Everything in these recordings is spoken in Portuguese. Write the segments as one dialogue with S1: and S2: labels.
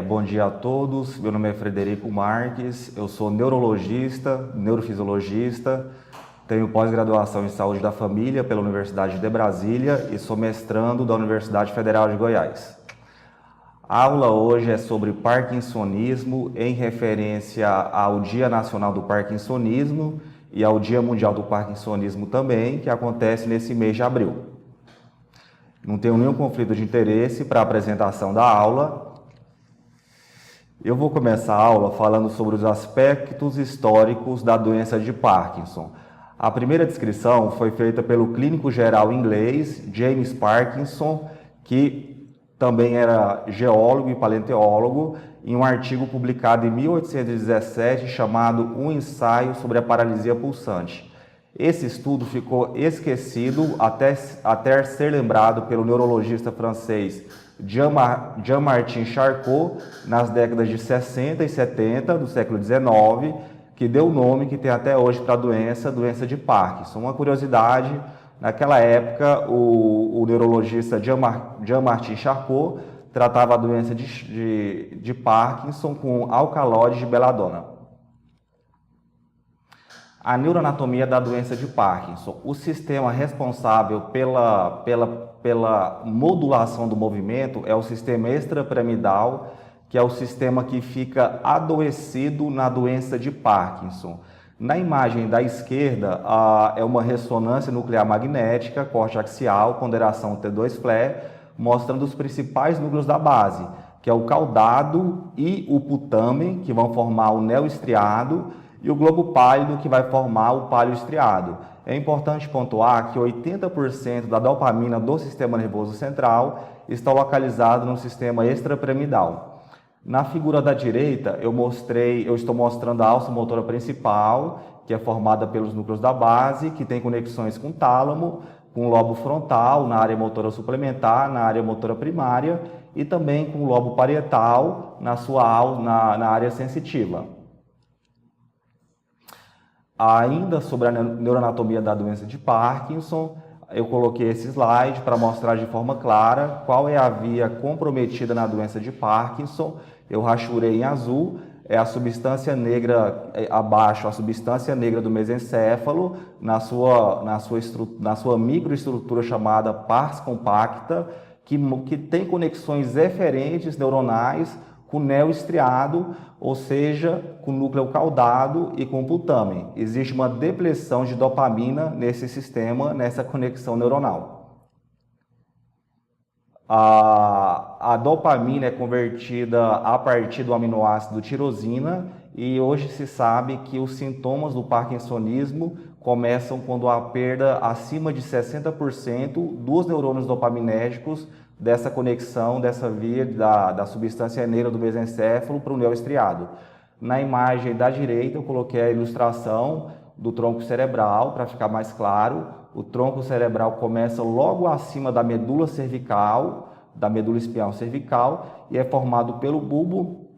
S1: Bom dia a todos, meu nome é Frederico Marques, eu sou neurologista, neurofisiologista, tenho pós-graduação em saúde da família pela Universidade de Brasília e sou mestrando da Universidade Federal de Goiás. A aula hoje é sobre parkinsonismo em referência ao Dia Nacional do Parkinsonismo e ao Dia Mundial do Parkinsonismo também, que acontece nesse mês de abril. Não tenho nenhum conflito de interesse para a apresentação da aula. Eu vou começar a aula falando sobre os aspectos históricos da doença de Parkinson. A primeira descrição foi feita pelo clínico geral inglês James Parkinson, que também era geólogo e paleontólogo, em um artigo publicado em 1817 chamado Um Ensaio sobre a Paralisia Pulsante. Esse estudo ficou esquecido até ser lembrado pelo neurologista francês Jean-Martin Charcot nas décadas de 60 e 70 do século XIX, que deu o nome que tem até hoje para a doença de Parkinson. Uma curiosidade, naquela época o neurologista Jean-Martin Charcot tratava a doença de Parkinson com alcaloide de beladona. A neuroanatomia da doença de Parkinson. O sistema responsável pela modulação do movimento é o sistema extrapiramidal, que é o sistema que fica adoecido na doença de Parkinson. Na imagem da esquerda, é uma ressonância nuclear magnética, corte axial, ponderação T2-FLE, mostrando os principais núcleos da base, que é o caudado e o putamen, que vão formar o neoestriado, e o globo pálido, que vai formar o pálio estriado. É importante pontuar que 80% da dopamina do sistema nervoso central está localizado no sistema extrapiramidal. Na figura da direita, eu estou mostrando a alça motora principal, que é formada pelos núcleos da base, que tem conexões com o tálamo, com o lobo frontal, na área motora suplementar, na área motora primária, e também com o lobo parietal, na área sensitiva. Ainda sobre a neuroanatomia da doença de Parkinson, eu coloquei esse slide para mostrar de forma clara qual é a via comprometida na doença de Parkinson. Eu rachurei em azul, é a substância negra, abaixo a substância negra do mesencéfalo, na sua microestrutura chamada pars compacta, que tem conexões eferentes neuronais com o neoestriado, ou seja, com o núcleo caudado e com o putamen. Existe uma depleção de dopamina nesse sistema, nessa conexão neuronal. A dopamina é convertida a partir do aminoácido tirosina e hoje se sabe que os sintomas do parkinsonismo começam quando há perda acima de 60% dos neurônios dopaminérgicos dessa conexão, dessa via da substância negra do mesencéfalo para o neoestriado. Na imagem da direita eu coloquei a ilustração do tronco cerebral para ficar mais claro. O tronco cerebral começa logo acima da medula cervical, da medula espinhal cervical, e é formado pelo bulbo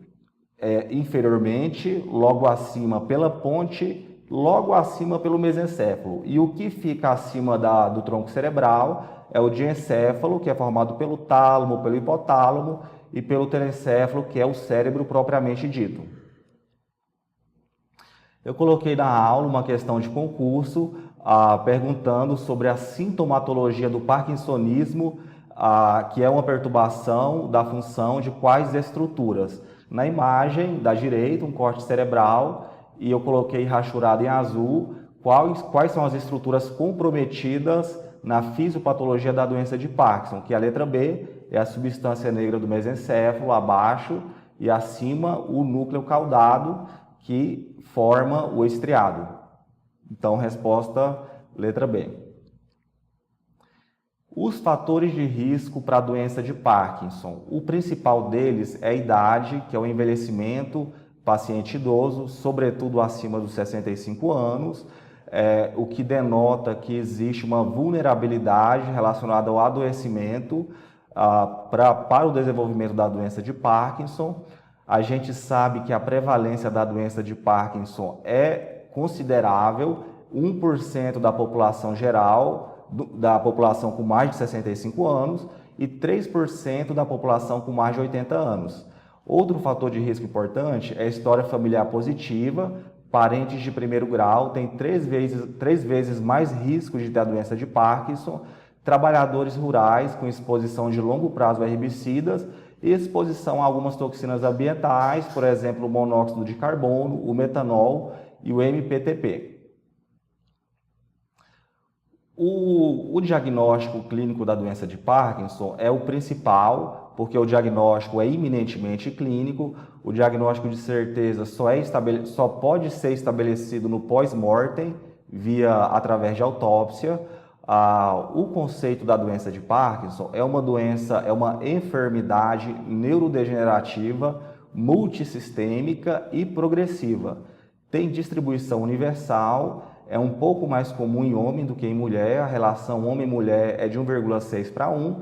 S1: inferiormente, logo acima pela ponte, logo acima pelo mesencéfalo. E o que fica acima do tronco cerebral é o diencéfalo, que é formado pelo tálamo, pelo hipotálamo e pelo telencéfalo, que é o cérebro propriamente dito. Eu coloquei na aula uma questão de concurso perguntando sobre a sintomatologia do parkinsonismo, que é uma perturbação da função de quais estruturas. Na imagem da direita, um corte cerebral, e eu coloquei rachurado em azul quais são as estruturas comprometidas na fisiopatologia da doença de Parkinson, que a letra B é a substância negra do mesencéfalo, abaixo, e acima o núcleo caudado, que forma o estriado. Então, resposta letra B. Os fatores de risco para a doença de Parkinson. O principal deles é a idade, que é o envelhecimento, paciente idoso, sobretudo acima dos 65 anos, o que denota que existe uma vulnerabilidade relacionada ao adoecimento para o desenvolvimento da doença de Parkinson. A gente sabe que a prevalência da doença de Parkinson é considerável, 1% da população geral, da população com mais de 65 anos, e 3% da população com mais de 80 anos. Outro fator de risco importante é a história familiar positiva. Parentes de primeiro grau têm três vezes mais risco de ter a doença de Parkinson. Trabalhadores rurais com exposição de longo prazo a herbicidas e exposição a algumas toxinas ambientais, por exemplo, o monóxido de carbono, o metanol e o MPTP. O diagnóstico clínico da doença de Parkinson é o principal, porque o diagnóstico é eminentemente clínico. O diagnóstico de certeza só pode ser estabelecido no pós-mortem, através de autópsia. O conceito da doença de Parkinson é uma enfermidade neurodegenerativa, multissistêmica e progressiva. Tem distribuição universal, é um pouco mais comum em homem do que em mulher, a relação homem-mulher é de 1,6 para 1,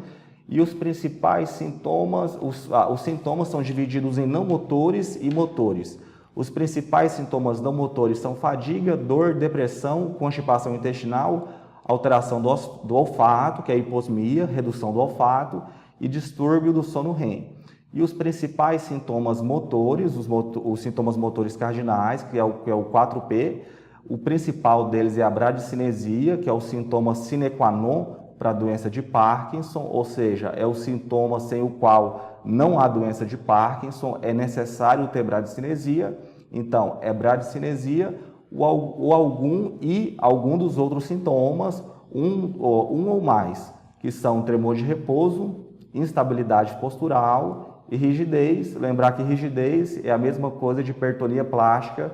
S1: e os principais sintomas, os sintomas são divididos em não motores e motores. Os principais sintomas não motores são fadiga, dor, depressão, constipação intestinal, alteração do olfato, que é a hiposmia, redução do olfato, e distúrbio do sono REM. E os principais sintomas motores, os sintomas motores cardinais, que é o 4P, o principal deles é a bradicinesia, que é o sintoma sine qua non para a doença de Parkinson, ou seja, é o sintoma sem o qual não há doença de Parkinson, é necessário ter bradicinesia. Então, é bradicinesia ou algum dos outros sintomas, um ou mais, que são tremor de repouso, instabilidade postural e rigidez. Lembrar que rigidez é a mesma coisa de hipertonia plástica,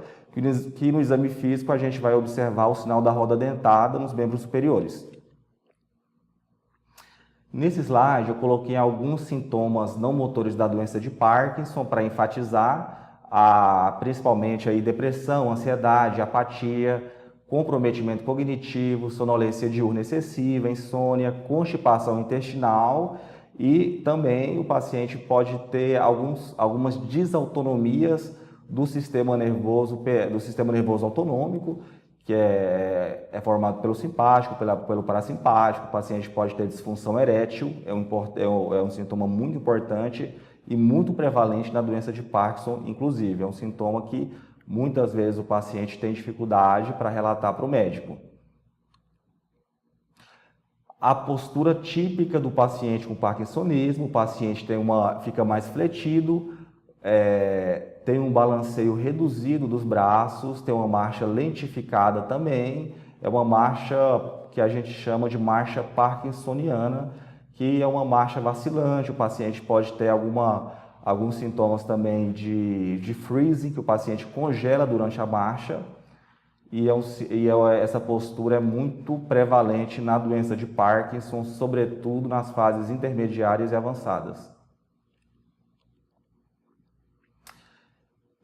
S1: que no exame físico a gente vai observar o sinal da roda dentada nos membros superiores. Nesse slide eu coloquei alguns sintomas não motores da doença de Parkinson para enfatizar, principalmente aí depressão, ansiedade, apatia, comprometimento cognitivo, sonolência diurna excessiva, insônia, constipação intestinal, e também o paciente pode ter algumas desautonomias do sistema nervoso autonômico, que é formado pelo simpático, pelo parasimpático. O paciente pode ter disfunção erétil, é um sintoma muito importante e muito prevalente na doença de Parkinson, inclusive. É um sintoma que muitas vezes o paciente tem dificuldade para relatar para o médico. A postura típica do paciente com parkinsonismo: o paciente fica mais fletido, tem um balanceio reduzido dos braços, tem uma marcha lentificada também, é uma marcha que a gente chama de marcha parkinsoniana, que é uma marcha vacilante. O paciente pode ter alguns sintomas também de freezing, que o paciente congela durante a marcha, e essa postura é muito prevalente na doença de Parkinson, sobretudo nas fases intermediárias e avançadas.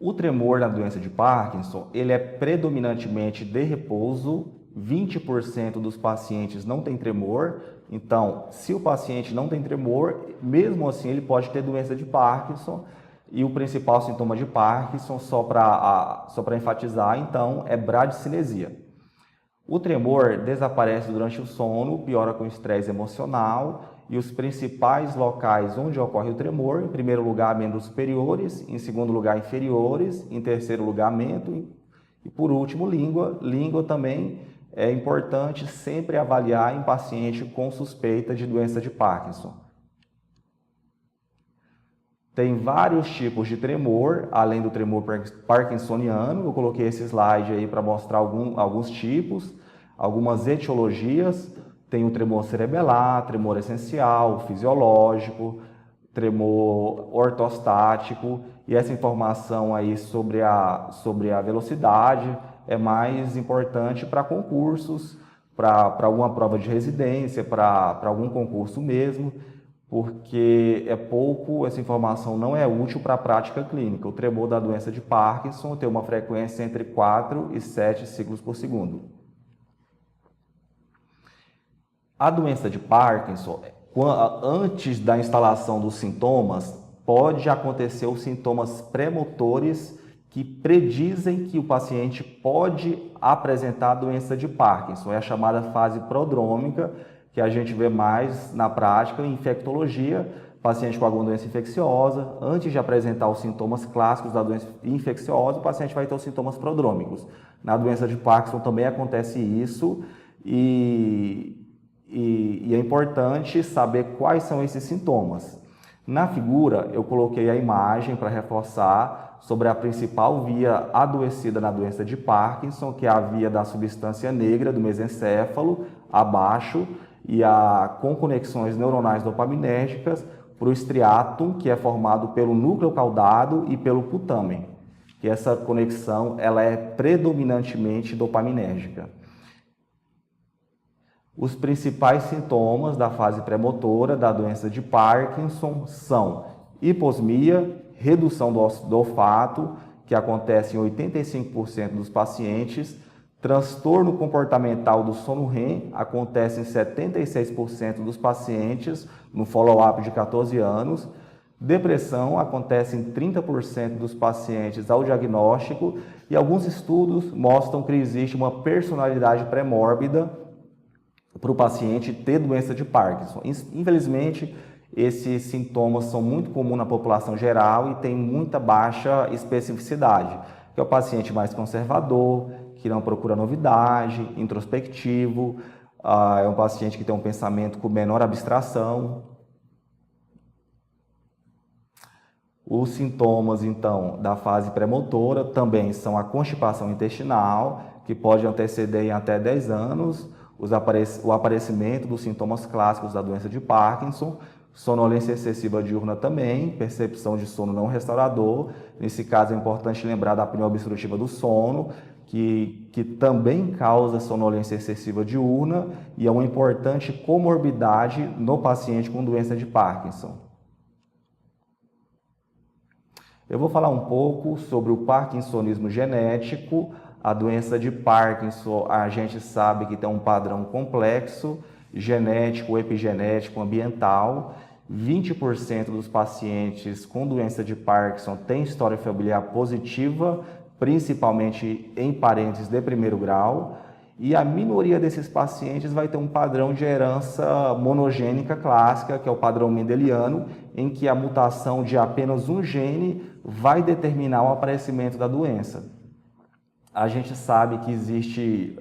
S1: O tremor na doença de Parkinson, ele é predominantemente de repouso. 20% dos pacientes não tem tremor. Então, se o paciente não tem tremor, mesmo assim ele pode ter doença de Parkinson. E o principal sintoma de Parkinson, só para enfatizar, então, é bradicinesia. O tremor desaparece durante o sono, piora com estresse emocional. E os principais locais onde ocorre o tremor: em primeiro lugar, membros superiores; em segundo lugar, inferiores; em terceiro lugar, mento; e por último, língua. Língua também é importante sempre avaliar em paciente com suspeita de doença de Parkinson. Tem vários tipos de tremor, além do tremor parkinsoniano. Eu coloquei esse slide aí para mostrar alguns tipos, algumas etiologias. Tem o tremor cerebelar, tremor essencial, fisiológico, tremor ortostático, e essa informação aí sobre a velocidade é mais importante para concursos, para alguma prova de residência, para algum concurso mesmo, porque essa informação não é útil para a prática clínica. O tremor da doença de Parkinson tem uma frequência entre 4 e 7 ciclos por segundo. A doença de Parkinson, antes da instalação dos sintomas, pode acontecer os sintomas pré-motores que predizem que o paciente pode apresentar a doença de Parkinson. É a chamada fase prodrômica, que a gente vê mais na prática em infectologia, paciente com alguma doença infecciosa, antes de apresentar os sintomas clássicos da doença infecciosa, o paciente vai ter os sintomas prodrômicos. Na doença de Parkinson também acontece isso e é importante saber quais são esses sintomas. Na figura, eu coloquei a imagem para reforçar sobre a principal via adoecida na doença de Parkinson, que é a via da substância negra do mesencéfalo, abaixo, com conexões neuronais dopaminérgicas para o striatum, que é formado pelo núcleo caudado e pelo putamen, que essa conexão ela é predominantemente dopaminérgica. Os principais sintomas da fase pré-motora da doença de Parkinson são hiposmia, redução do olfato, que acontece em 85% dos pacientes, transtorno comportamental do sono REM, acontece em 76% dos pacientes no follow-up de 14 anos, depressão acontece em 30% dos pacientes ao diagnóstico e alguns estudos mostram que existe uma personalidade pré-mórbida para o paciente ter doença de Parkinson. Infelizmente, esses sintomas são muito comuns na população geral e tem muita baixa especificidade, que é o paciente mais conservador, que não procura novidade, introspectivo, é um paciente que tem um pensamento com menor abstração. Os sintomas, então, da fase pré-motora também são a constipação intestinal, que pode anteceder em até 10 anos, o aparecimento dos sintomas clássicos da doença de Parkinson, sonolência excessiva diurna também, percepção de sono não restaurador. Nesse caso é importante lembrar da apneia obstrutiva do sono, que também causa sonolência excessiva diurna e é uma importante comorbidade no paciente com doença de Parkinson. Eu vou falar um pouco sobre o parkinsonismo genético. A doença de Parkinson, a gente sabe que tem um padrão complexo, genético, epigenético, ambiental. 20% dos pacientes com doença de Parkinson têm história familiar positiva, principalmente em parentes de primeiro grau. E a minoria desses pacientes vai ter um padrão de herança monogênica clássica, que é o padrão mendeliano, em que a mutação de apenas um gene vai determinar o aparecimento da doença. A gente sabe que existe,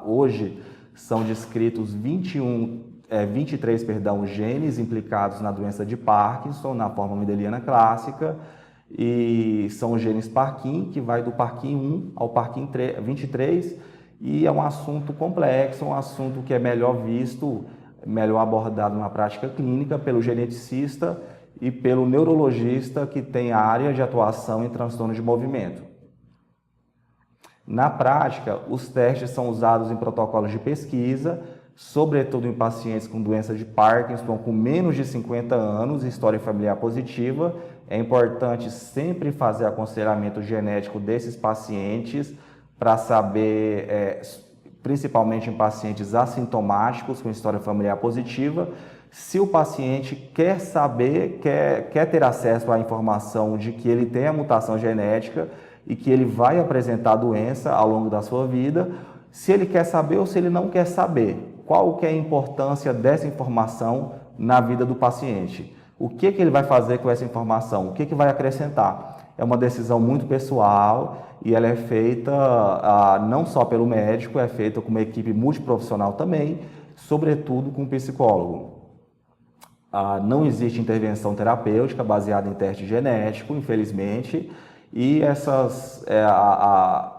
S1: hoje, são descritos 23 genes implicados na doença de Parkinson, na forma mendeliana clássica, e são os genes Parkin, que vai do Parkin 1 ao Parkin 23, e é um assunto complexo, um assunto que é melhor visto, melhor abordado na prática clínica pelo geneticista e pelo neurologista que tem área de atuação em transtorno de movimento. Na prática, os testes são usados em protocolos de pesquisa, sobretudo em pacientes com doença de Parkinson com menos de 50 anos, história familiar positiva. É importante sempre fazer aconselhamento genético desses pacientes para saber, principalmente em pacientes assintomáticos com história familiar positiva, se o paciente quer saber, quer ter acesso à informação de que ele tem a mutação genética e que ele vai apresentar a doença ao longo da sua vida, se ele quer saber ou se ele não quer saber. Qual que é a importância dessa informação na vida do paciente? O que ele vai fazer com essa informação? O que vai acrescentar? É uma decisão muito pessoal e ela é feita não só pelo médico, é feita com uma equipe multiprofissional também, sobretudo com o psicólogo. Não existe intervenção terapêutica baseada em teste genético, infelizmente, e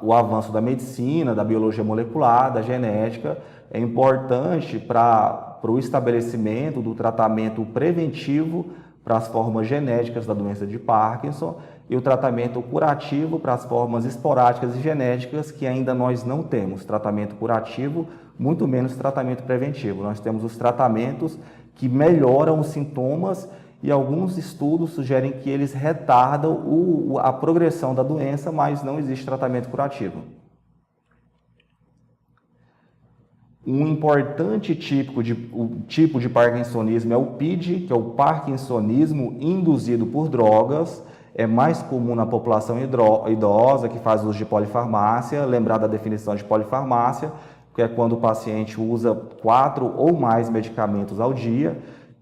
S1: o avanço da medicina, da biologia molecular, da genética, é importante para o estabelecimento do tratamento preventivo para as formas genéticas da doença de Parkinson e o tratamento curativo para as formas esporádicas e genéticas que ainda nós não temos. Tratamento curativo, muito menos tratamento preventivo. Nós temos os tratamentos que melhoram os sintomas e alguns estudos sugerem que eles retardam a progressão da doença, mas não existe tratamento curativo. Um importante tipo de parkinsonismo é o PID, que é o parkinsonismo induzido por drogas. É mais comum na população idosa que faz uso de polifarmácia. Lembrar da definição de polifarmácia, que é quando o paciente usa 4 ou mais medicamentos ao dia.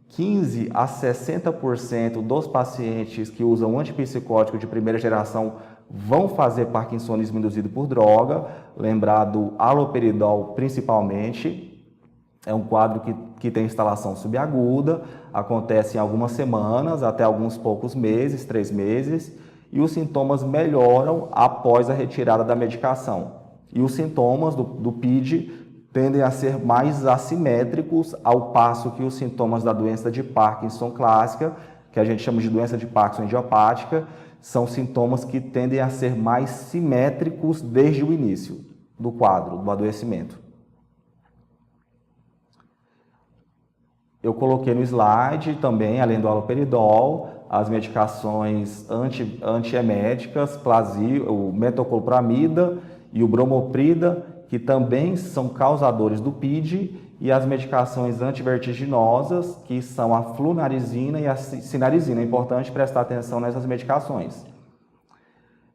S1: 15 a 60% dos pacientes que usam antipsicótico de primeira geração vão fazer parkinsonismo induzido por droga, lembrar do haloperidol principalmente. É um quadro que tem instalação subaguda, acontece em algumas semanas, até alguns poucos meses, 3 meses, e os sintomas melhoram após a retirada da medicação. E os sintomas do PID tendem a ser mais assimétricos, ao passo que os sintomas da doença de Parkinson clássica, que a gente chama de doença de Parkinson idiopática, são sintomas que tendem a ser mais simétricos desde o início do quadro, do adoecimento. Eu coloquei no slide também, além do haloperidol, as medicações antieméticas, o metoclopramida e o bromoprida, que também são causadores do PID, e as medicações antivertiginosas, que são a flunarizina e a cinarizina. É importante prestar atenção nessas medicações.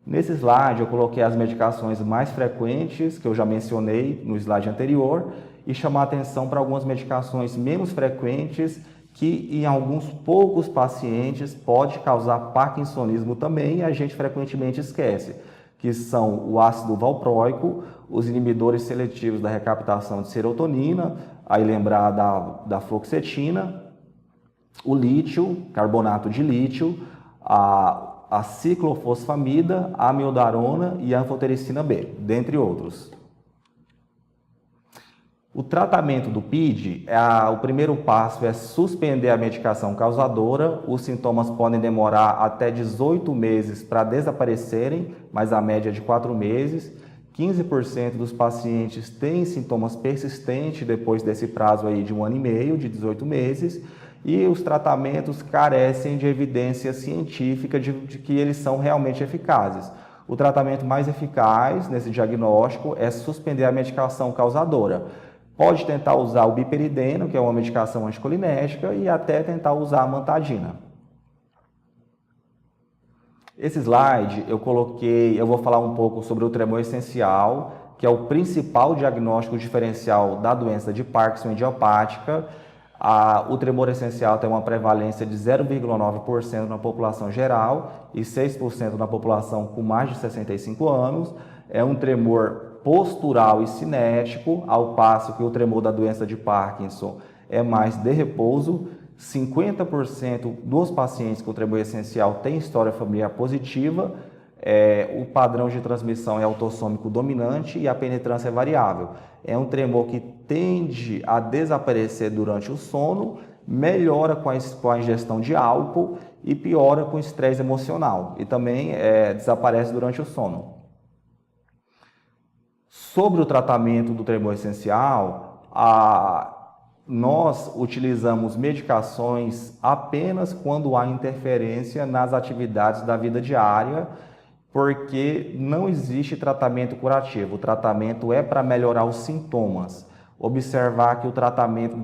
S1: Nesse slide, eu coloquei as medicações mais frequentes, que eu já mencionei no slide anterior, e chamar atenção para algumas medicações menos frequentes, que em alguns poucos pacientes pode causar parkinsonismo também, e a gente frequentemente esquece, que são o ácido valproico, os inibidores seletivos da recaptação de serotonina, aí lembrar da fluoxetina, o lítio, carbonato de lítio, a ciclofosfamida, a amiodarona e a anfotericina B, dentre outros. O tratamento do PID, o primeiro passo é suspender a medicação causadora. Os sintomas podem demorar até 18 meses para desaparecerem, mas a média é de 4 meses. 15% dos pacientes têm sintomas persistentes depois desse prazo aí de 1 ano e meio, de 18 meses. E os tratamentos carecem de evidência científica de que eles são realmente eficazes. O tratamento mais eficaz nesse diagnóstico é suspender a medicação causadora. Pode tentar usar o biperideno, que é uma medicação anticolinérgica, e até tentar usar a amantadina. Esse slide eu vou falar um pouco sobre o tremor essencial, que é o principal diagnóstico diferencial da doença de Parkinson idiopática. O tremor essencial tem uma prevalência de 0,9% na população geral e 6% na população com mais de 65 anos. É um tremor postural e cinético, ao passo que o tremor da doença de Parkinson é mais de repouso. 50% dos pacientes com tremor essencial têm história familiar positiva, o padrão de transmissão é autossômico dominante e a penetrância é variável. É um tremor que tende a desaparecer durante o sono, melhora com a ingestão de álcool e piora com o estresse emocional, e também desaparece durante o sono. Sobre o tratamento do tremor essencial, nós utilizamos medicações apenas quando há interferência nas atividades da vida diária, porque não existe tratamento curativo. O tratamento é para melhorar os sintomas. Observar que o tratamento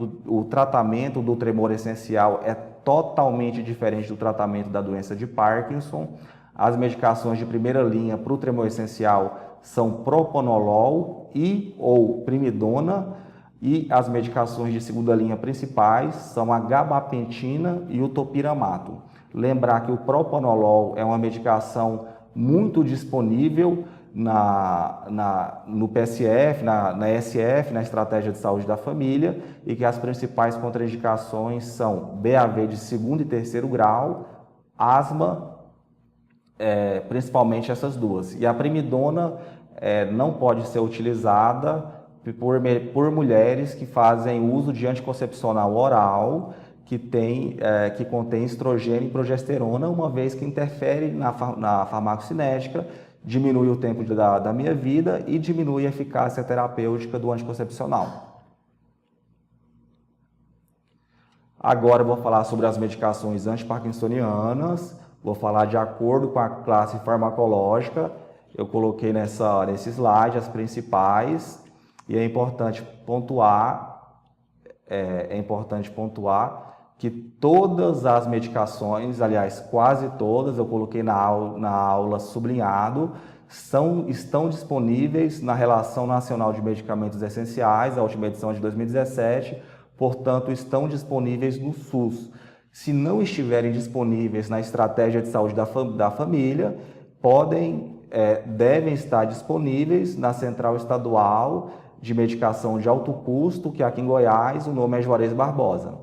S1: do tremor essencial é totalmente diferente do tratamento da doença de Parkinson. As medicações de primeira linha para o tremor essencial são propanolol ou primidona, e as medicações de segunda linha principais são a gabapentina e o topiramato. Lembrar que o propanolol é uma medicação muito disponível no PSF, na SF, na Estratégia de Saúde da Família, e que as principais contraindicações são BAV de segundo e terceiro grau, asma, principalmente essas duas. E a primidona não pode ser utilizada por mulheres que fazem uso de anticoncepcional oral, que contém estrogênio e progesterona, uma vez que interfere na farmacocinética, diminui o tempo da minha vida e diminui a eficácia terapêutica do anticoncepcional. Agora eu vou falar sobre as medicações antiparkinsonianas, vou falar de acordo com a classe farmacológica. Eu coloquei nesse slide as principais, e é importante pontuar que todas as medicações, aliás, quase todas, eu coloquei na aula sublinhado, estão disponíveis na Relação Nacional de Medicamentos Essenciais, a última edição de 2017, portanto, estão disponíveis no SUS. Se não estiverem disponíveis na estratégia de saúde da família, devem estar disponíveis na Central Estadual de Medicação de Alto Custo, que aqui em Goiás o nome é Juarez Barbosa.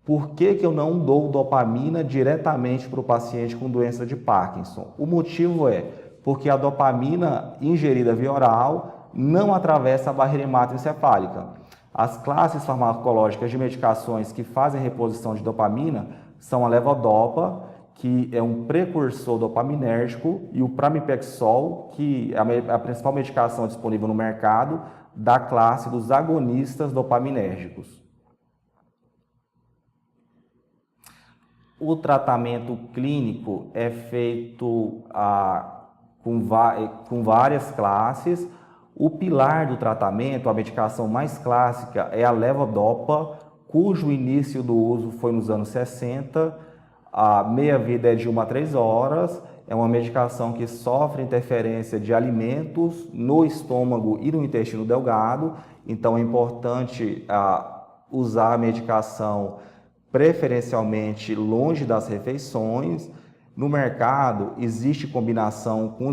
S1: Por que eu não dou dopamina diretamente para o paciente com doença de Parkinson? O motivo é porque a dopamina ingerida via oral não atravessa a barreira hematoencefálica. As classes farmacológicas de medicações que fazem reposição de dopamina são a levodopa, que é um precursor dopaminérgico, e o pramipexol, que é a principal medicação disponível no mercado da classe dos agonistas dopaminérgicos. O tratamento clínico é feito com várias classes. O pilar do tratamento, a medicação mais clássica, é a levodopa, cujo início do uso foi nos anos 60. A meia-vida é de 1 a 3 horas. É uma medicação que sofre interferência de alimentos no estômago e no intestino delgado. Então, é importante usar a medicação preferencialmente longe das refeições. No mercado, existe combinação com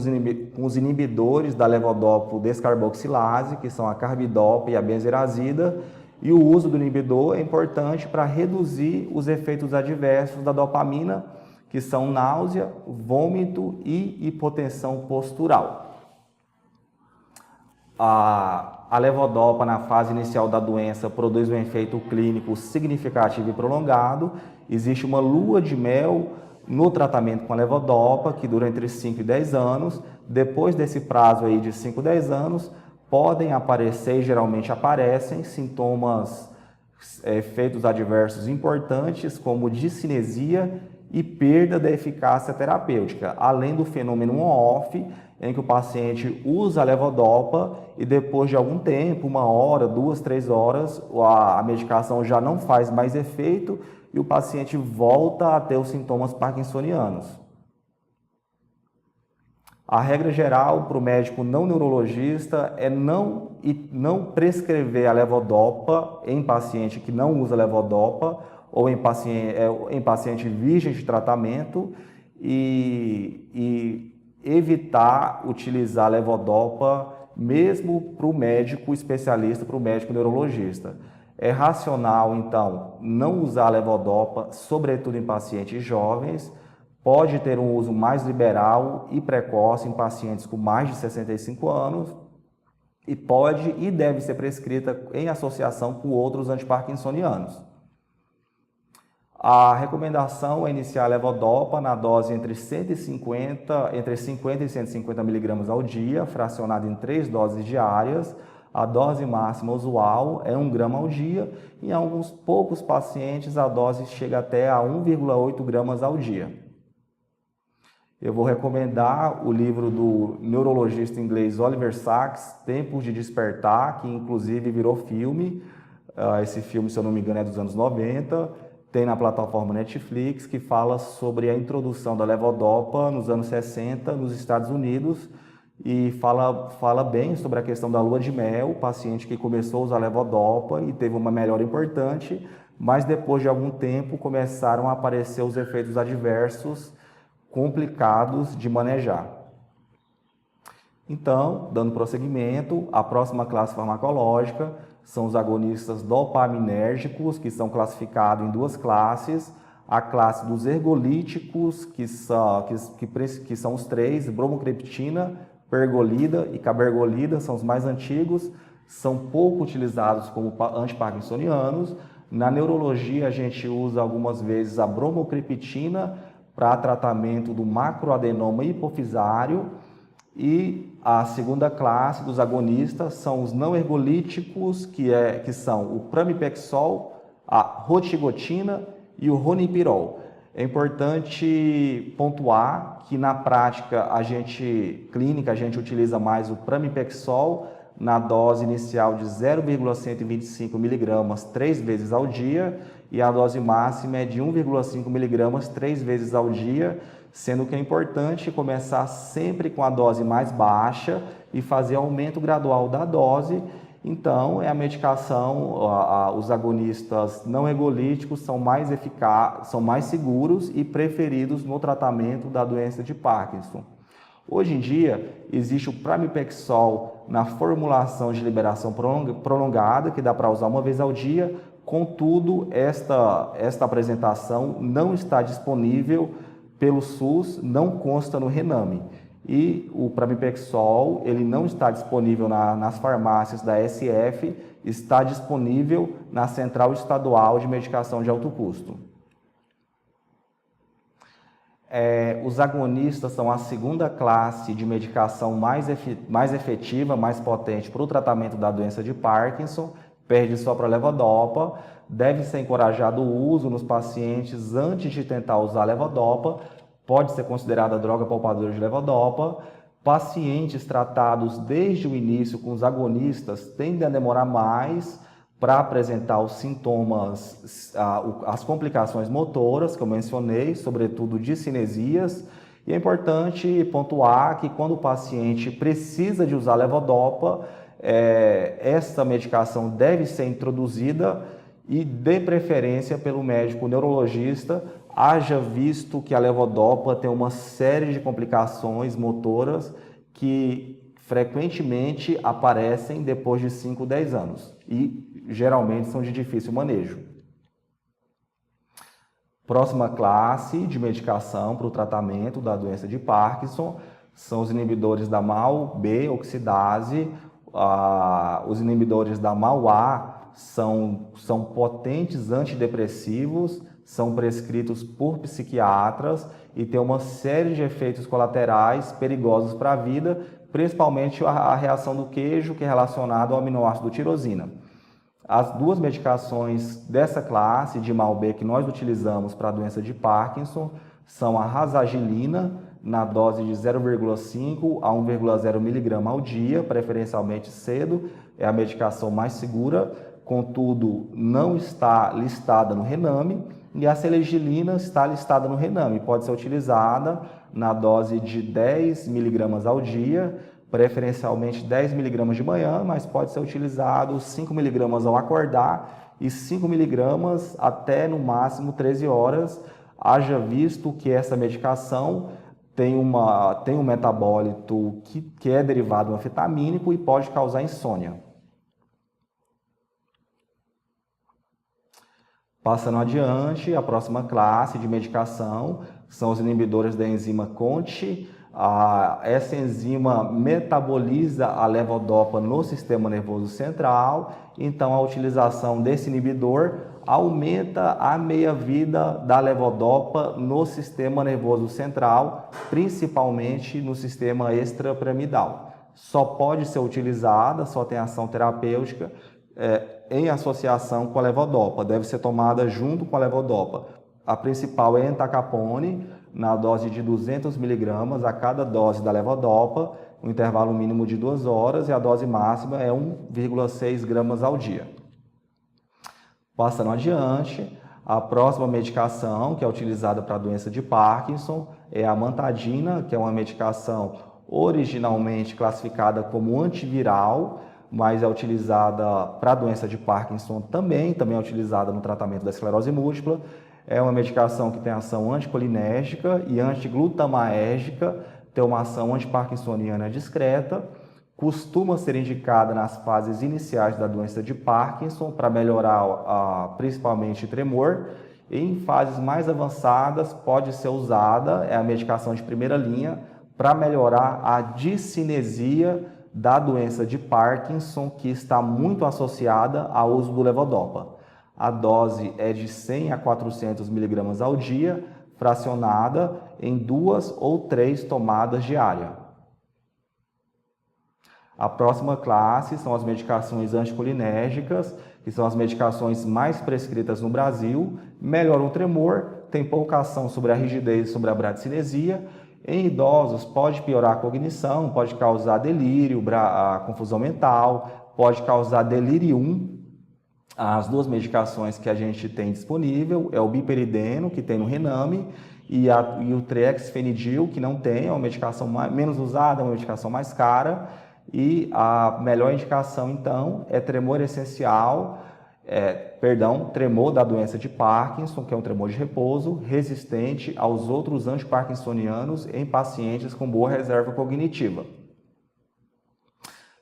S1: os inibidores da levodopa descarboxilase, que são a carbidopa e a benzerazida, e o uso do inibidor é importante para reduzir os efeitos adversos da dopamina, que são náusea, vômito e hipotensão postural. A levodopa, na fase inicial da doença, produz um efeito clínico significativo e prolongado. Existe uma lua de mel no tratamento com a levodopa, que dura entre 5 e 10 anos. Depois desse prazo aí de 5 a 10 anos, podem aparecer, e geralmente aparecem, sintomas, efeitos adversos importantes, como discinesia e perda da eficácia terapêutica, além do fenômeno on-off, em que o paciente usa a levodopa e depois de algum tempo, 1 hora, 2, 3 horas, a medicação já não faz mais efeito e o paciente volta a ter os sintomas parkinsonianos. A regra geral para o médico não neurologista é não prescrever a levodopa em paciente que não usa levodopa ou em paciente virgem de tratamento e evitar utilizar a levodopa mesmo para o médico especialista, para o médico neurologista. É racional, então, não usar a levodopa, sobretudo em pacientes jovens. Pode ter um uso mais liberal e precoce em pacientes com mais de 65 anos e pode e deve ser prescrita em associação com outros antiparkinsonianos. A recomendação é iniciar a levodopa na dose entre 50 e 150 mg ao dia, fracionada em 3 doses diárias. A dose máxima usual é 1 grama ao dia e em alguns poucos pacientes a dose chega até a 1,8 gramas ao dia. Eu vou recomendar o livro do neurologista inglês Oliver Sacks, Tempos de Despertar, que inclusive virou filme. Esse filme, se eu não me engano, é dos anos 90. Tem na plataforma Netflix, que fala sobre a introdução da levodopa nos anos 60 nos Estados Unidos e fala bem sobre a questão da lua de mel, o paciente que começou a usar levodopa e teve uma melhora importante, mas depois de algum tempo começaram a aparecer os efeitos adversos complicados de manejar. Então, dando prosseguimento, a próxima classe farmacológica são os agonistas dopaminérgicos, que são classificados em 2 classes. A classe dos ergolíticos, que são os 3, bromocriptina, pergolida e cabergolida, são os mais antigos, são pouco utilizados como antiparkinsonianos. Na neurologia, a gente usa algumas vezes a bromocriptina para tratamento do macroadenoma hipofisário. E a segunda classe dos agonistas são os não ergolíticos, que são o pramipexol, a rotigotina e o ronipirol. É importante pontuar que na prática clínica a gente utiliza mais o pramipexol na dose inicial de 0,125 mg 3 vezes ao dia e a dose máxima é de 1,5 mg 3 vezes ao dia, sendo que é importante começar sempre com a dose mais baixa e fazer aumento gradual da dose Então, é a medicação, os agonistas não egolíticos são mais eficazes, são mais seguros e preferidos no tratamento da doença de Parkinson. Hoje em dia, existe o pramipexol na formulação de liberação prolongada, que dá para usar uma vez ao dia. Contudo, esta apresentação não está disponível pelo SUS, não consta no Rename. E o pramipexol, ele não está disponível nas farmácias da SF, está disponível na Central Estadual de Medicação de Alto Custo. Os agonistas são a segunda classe de medicação mais efetiva, mais potente para o tratamento da doença de Parkinson, perde só para a levodopa. Deve ser encorajado o uso nos pacientes antes de tentar usar a levodopa. Pode ser considerada droga poupadora de levodopa. Pacientes tratados desde o início com os agonistas tendem a demorar mais para apresentar os sintomas, as complicações motoras que eu mencionei, sobretudo discinesias. E é importante pontuar que quando o paciente precisa de usar a levodopa, essa medicação deve ser introduzida e de preferência pelo médico neurologista, haja visto que a levodopa tem uma série de complicações motoras que frequentemente aparecem depois de 5, 10 anos e geralmente são de difícil manejo. Próxima classe de medicação para o tratamento da doença de Parkinson são os inibidores da MAO-B oxidase. Os inibidores da MAO-A são potentes antidepressivos, são prescritos por psiquiatras e têm uma série de efeitos colaterais perigosos para a vida, principalmente a reação do queijo, que é relacionado ao aminoácido tirosina. As duas medicações dessa classe de MAO-B que nós utilizamos para a doença de Parkinson são a rasagilina, na dose de 0,5 a 1,0 mg ao dia, preferencialmente cedo, é a medicação mais segura, contudo não está listada no Rename, e a selegilina está listada no Rename, pode ser utilizada na dose de 10 mg ao dia, preferencialmente 10 mg de manhã, mas pode ser utilizado 5 mg ao acordar e 5 mg até no máximo 13 horas, haja visto que essa medicação tem um metabólito que é derivado anfetamínico e pode causar insônia. Passando adiante, a próxima classe de medicação são os inibidores da enzima CONT. Essa enzima metaboliza a levodopa no sistema nervoso central, então a utilização desse inibidor aumenta a meia-vida da levodopa no sistema nervoso central, principalmente no sistema extrapiramidal. Só pode ser utilizada, só tem ação terapêutica, em associação com a levodopa, deve ser tomada junto com a levodopa. A principal é entacapone, na dose de 200 mg a cada dose da levodopa, um intervalo mínimo de 2 horas, e a dose máxima é 1,6 gramas ao dia. Passando adiante, a próxima medicação que é utilizada para a doença de Parkinson é a amantadina, que é uma medicação originalmente classificada como antiviral, mas é utilizada para a doença de Parkinson também é utilizada no tratamento da esclerose múltipla. É uma medicação que tem ação anticolinérgica e antiglutamaérgica, tem uma ação antiparkinsoniana discreta, costuma ser indicada nas fases iniciais da doença de Parkinson para melhorar principalmente tremor. Em fases mais avançadas pode ser usada, é a medicação de primeira linha, para melhorar a discinesia da doença de Parkinson, que está muito associada ao uso do levodopa. A dose é de 100 a 400 mg ao dia, fracionada em 2 ou 3 tomadas diárias. A próxima classe são as medicações anticolinérgicas, que são as medicações mais prescritas no Brasil, melhoram o tremor, tem pouca ação sobre a rigidez e sobre a bradicinesia. Em idosos pode piorar a cognição, pode causar delírio, a confusão mental, pode causar delirium. As duas medicações que a gente tem disponível é o biperideno, que tem no Rename, e o trexfenidil, que não tem, é uma medicação menos usada, é uma medicação mais cara. e a melhor indicação, então, é tremor essencial, tremor da doença de Parkinson, que é um tremor de repouso, resistente aos outros antiparkinsonianos em pacientes com boa reserva cognitiva.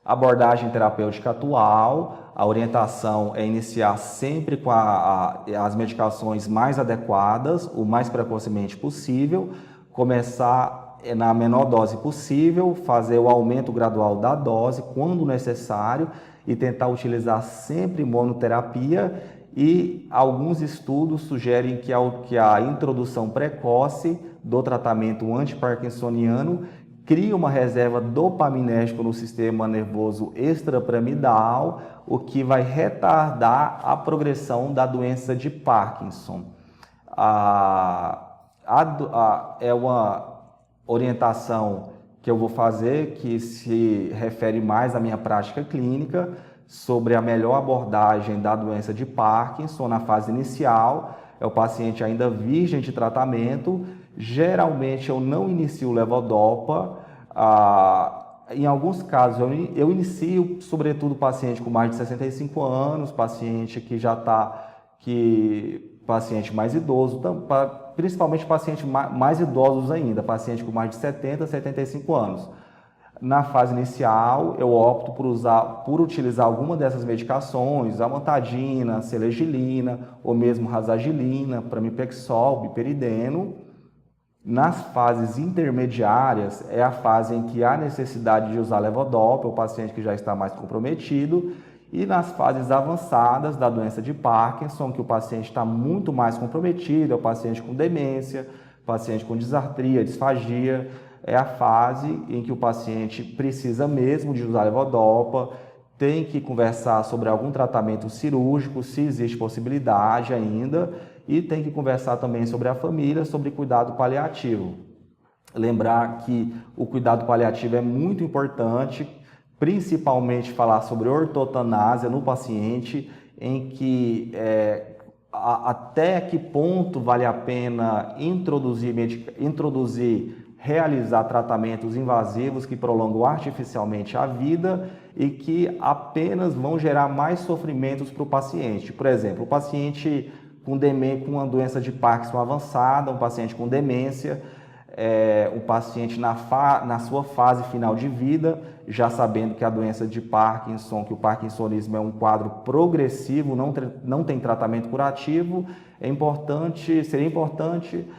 S1: Abordagem terapêutica atual, a orientação é iniciar sempre com as medicações mais adequadas, o mais precocemente possível, começar na menor dose possível, fazer o aumento gradual da dose quando necessário e tentar utilizar sempre monoterapia, e alguns estudos sugerem que a introdução precoce do tratamento antiparkinsoniano cria uma reserva dopaminérgica no sistema nervoso extrapiramidal, o que vai retardar a progressão da doença de Parkinson. É uma orientação que eu vou fazer que se refere mais à minha prática clínica sobre a melhor abordagem da doença de Parkinson na fase inicial. É o paciente ainda virgem de tratamento. Geralmente eu não inicio levodopa. Em alguns casos eu inicio, sobretudo, paciente com mais de 65 anos, paciente que já paciente mais idoso, principalmente pacientes mais idosos ainda, paciente com mais de 70, 75 anos. Na fase inicial, eu opto por utilizar alguma dessas medicações, amantadina, selegilina, ou mesmo rasagilina, pramipexol, biperideno. Nas fases intermediárias, é a fase em que há necessidade de usar levodopa, o paciente que já está mais comprometido, e nas fases avançadas da doença de Parkinson, que o paciente está muito mais comprometido, é o paciente com demência, paciente com disartria, disfagia, é a fase em que o paciente precisa mesmo de usar levodopa, tem que conversar sobre algum tratamento cirúrgico, se existe possibilidade ainda, e tem que conversar também sobre a família, sobre cuidado paliativo. Lembrar que o cuidado paliativo é muito importante, principalmente falar sobre ortotanásia no paciente, em que até que ponto vale a pena realizar tratamentos invasivos que prolongam artificialmente a vida e que apenas vão gerar mais sofrimentos para o paciente. Por exemplo, o paciente com uma doença de Parkinson avançada, um paciente com demência, um paciente na sua fase final de vida, já sabendo que a doença de Parkinson, que o parkinsonismo é um quadro progressivo, não tem tratamento curativo, seria importante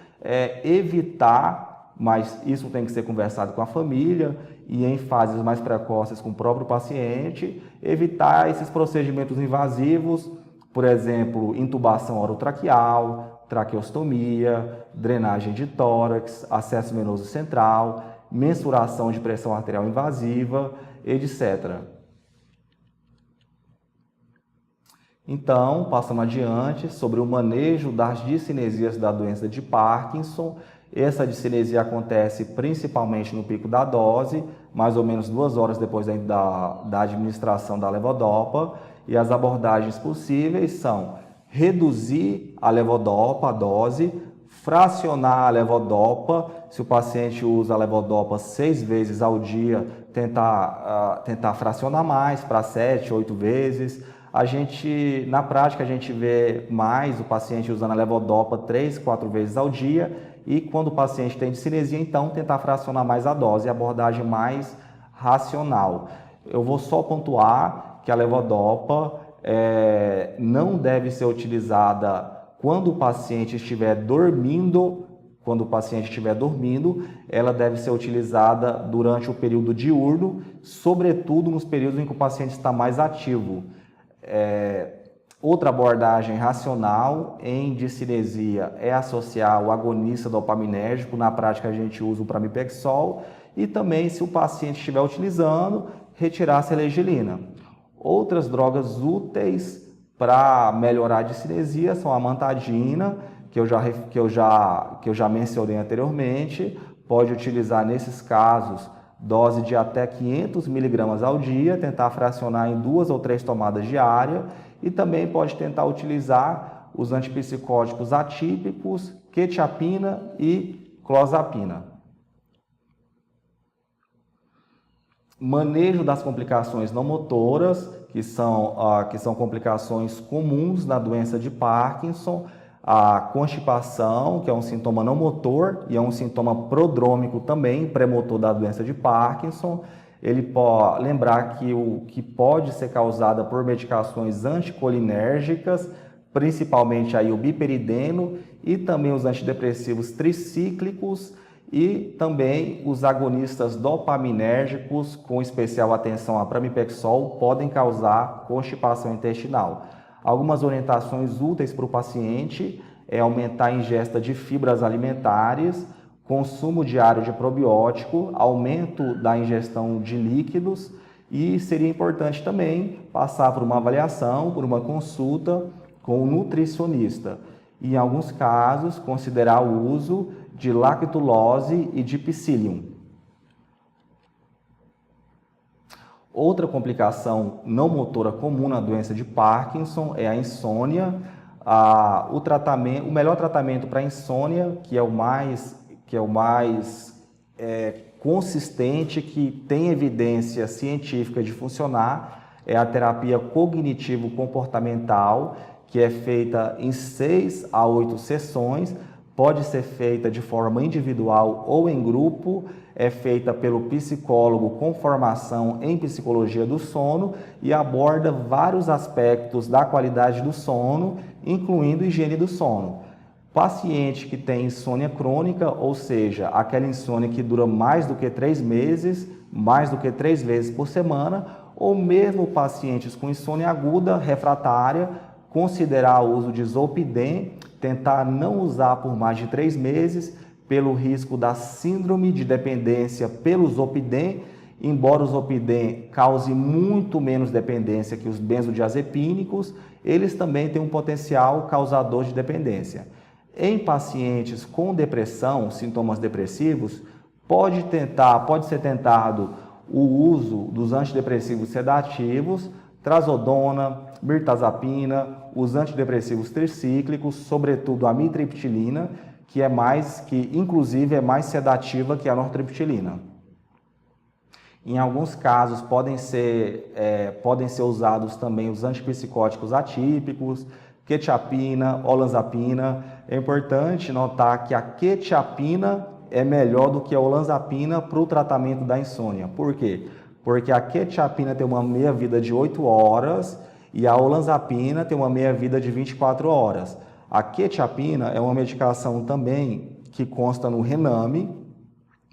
S1: evitar, mas isso tem que ser conversado com a família e em fases mais precoces com o próprio paciente, evitar esses procedimentos invasivos, por exemplo, intubação orotraqueal, traqueostomia, drenagem de tórax, acesso venoso central, mensuração de pressão arterial invasiva, etc. Então, passando adiante sobre o manejo das discinesias da doença de Parkinson. Essa discinesia acontece principalmente no pico da dose, mais ou menos 2 horas depois da administração da levodopa, e as abordagens possíveis são reduzir a levodopa, a dose, fracionar a levodopa, se o paciente usa a levodopa 6 vezes ao dia, tentar fracionar mais para 7, 8 vezes. Na prática, a gente vê mais o paciente usando a levodopa 3, 4 vezes ao dia, e quando o paciente tem discinesia, então, tentar fracionar mais a dose, a abordagem mais racional. Eu vou só pontuar que a levodopa não deve ser utilizada quando o paciente estiver dormindo. Quando o paciente estiver dormindo, ela deve ser utilizada durante o período diurno, sobretudo nos períodos em que o paciente está mais ativo. Outra abordagem racional em discinesia é associar o agonista dopaminérgico. Na prática, a gente usa o pramipexol, e também, se o paciente estiver utilizando, retirar a selegilina. Outras drogas úteis para melhorar a discinesia são a amantadina, que eu já mencionei anteriormente. Pode utilizar, nesses casos, dose de até 500 mg ao dia, tentar fracionar em 2 ou 3 tomadas diárias, e também pode tentar utilizar os antipsicóticos atípicos, quetiapina e clozapina. manejo das complicações não motoras, que são complicações comuns na doença de Parkinson, a constipação, que é um sintoma não motor e é um sintoma prodrômico também, pré-motor da doença de Parkinson. Ele pode lembrar que o que pode ser causada por medicações anticolinérgicas, principalmente aí o biperideno e também os antidepressivos tricíclicos e também os agonistas dopaminérgicos, com especial atenção a pramipexol, podem causar constipação intestinal. Algumas orientações úteis para o paciente é aumentar a ingesta de fibras alimentares, consumo diário de probiótico, aumento da ingestão de líquidos e seria importante também passar por uma avaliação, por uma consulta com o nutricionista. E, em alguns casos, considerar o uso de lactulose e de psyllium. Outra complicação não motora comum na doença de Parkinson é a insônia. O melhor tratamento para a insônia, que é o mais consistente, que tem evidência científica de funcionar, é a terapia cognitivo-comportamental, que é feita em 6 a 8 sessões, pode ser feita de forma individual ou em grupo, é feita pelo psicólogo com formação em psicologia do sono e aborda vários aspectos da qualidade do sono, incluindo higiene do sono. Paciente que tem insônia crônica, ou seja, aquela insônia que dura mais do que 3 meses, mais do que 3 vezes por semana, ou mesmo pacientes com insônia aguda, refratária, considerar o uso de Zolpidem, tentar não usar por mais de 3 meses, pelo risco da síndrome de dependência pelo Zolpidem, embora o Zolpidem cause muito menos dependência que os benzodiazepínicos, eles também têm um potencial causador de dependência. Em pacientes com depressão, sintomas depressivos, pode ser tentado o uso dos antidepressivos sedativos, trazodona, mirtazapina, os antidepressivos tricíclicos, sobretudo a amitriptilina, que inclusive é mais sedativa que a nortriptilina. Em alguns casos podem ser usados também os antipsicóticos atípicos, quetiapina, olanzapina. É importante notar que a quetiapina é melhor do que a olanzapina para o tratamento da insônia. Por quê? Porque a quetiapina tem uma meia-vida de 8 horas e a olanzapina tem uma meia-vida de 24 horas. A quetiapina é uma medicação também que consta no Rename,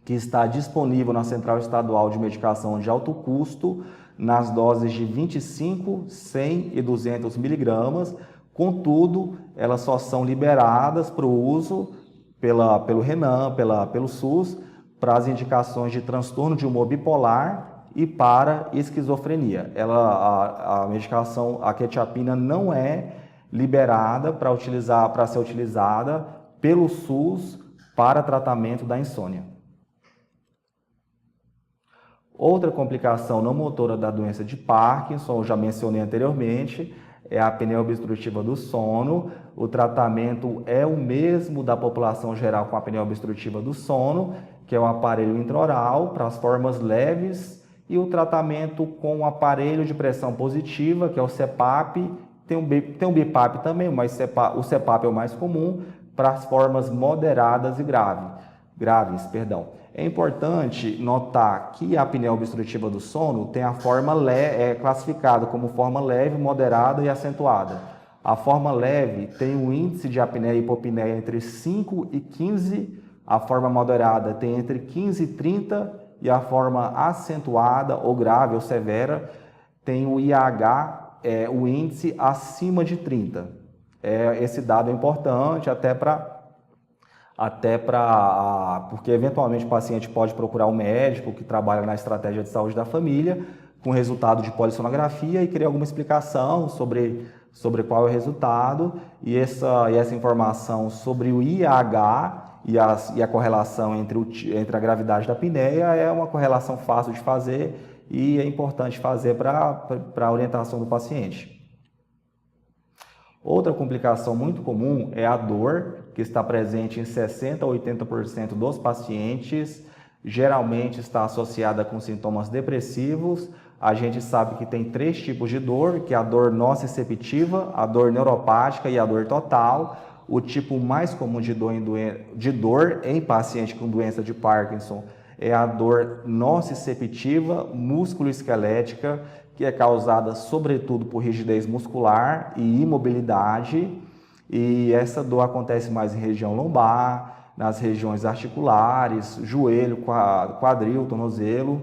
S1: que está disponível na Central Estadual de Medicação de Alto Custo, nas doses de 25, 100 e 200 miligramas. Contudo, elas só são liberadas para o uso pelo Rename, pelo SUS, para as indicações de transtorno de humor bipolar e para esquizofrenia. A medicação, a quetiapina, não é liberada para ser utilizada pelo SUS para tratamento da insônia. Outra complicação não motora da doença de Parkinson, eu já mencionei anteriormente, é a apneia obstrutiva do sono. O tratamento é o mesmo da população geral com a apneia obstrutiva do sono, que é o aparelho intraoral para as formas leves, e o tratamento com o aparelho de pressão positiva, que é o CPAP. Tem um BIPAP também, mas o CPAP é o mais comum para as formas moderadas e graves. É importante notar que a apneia obstrutiva do sono tem a forma classificada como forma leve, moderada e acentuada. A forma leve tem um índice de apneia e hipopneia entre 5 e 15, a forma moderada tem entre 15 e 30 e a forma acentuada ou grave ou severa tem o IAH, o índice acima de 30. Esse dado é importante porque eventualmente o paciente pode procurar um médico que trabalha na estratégia de saúde da família com resultado de polissonografia e querer alguma explicação sobre qual é o resultado, e essa informação sobre o IAH e a correlação entre a gravidade da apneia é uma correlação fácil de fazer e é importante fazer para a orientação do paciente. Outra complicação muito comum é a dor, que está presente em 60% a 80% dos pacientes. geralmente está associada com sintomas depressivos. A gente sabe que tem 3 tipos de dor, que é a dor nociceptiva, a dor neuropática e a dor total. O tipo mais comum de dor em paciente com doença de Parkinson é a dor nociceptiva músculo-esquelética, que é causada sobretudo por rigidez muscular e imobilidade. E essa dor acontece mais em região lombar, nas regiões articulares, joelho, quadril, tornozelo.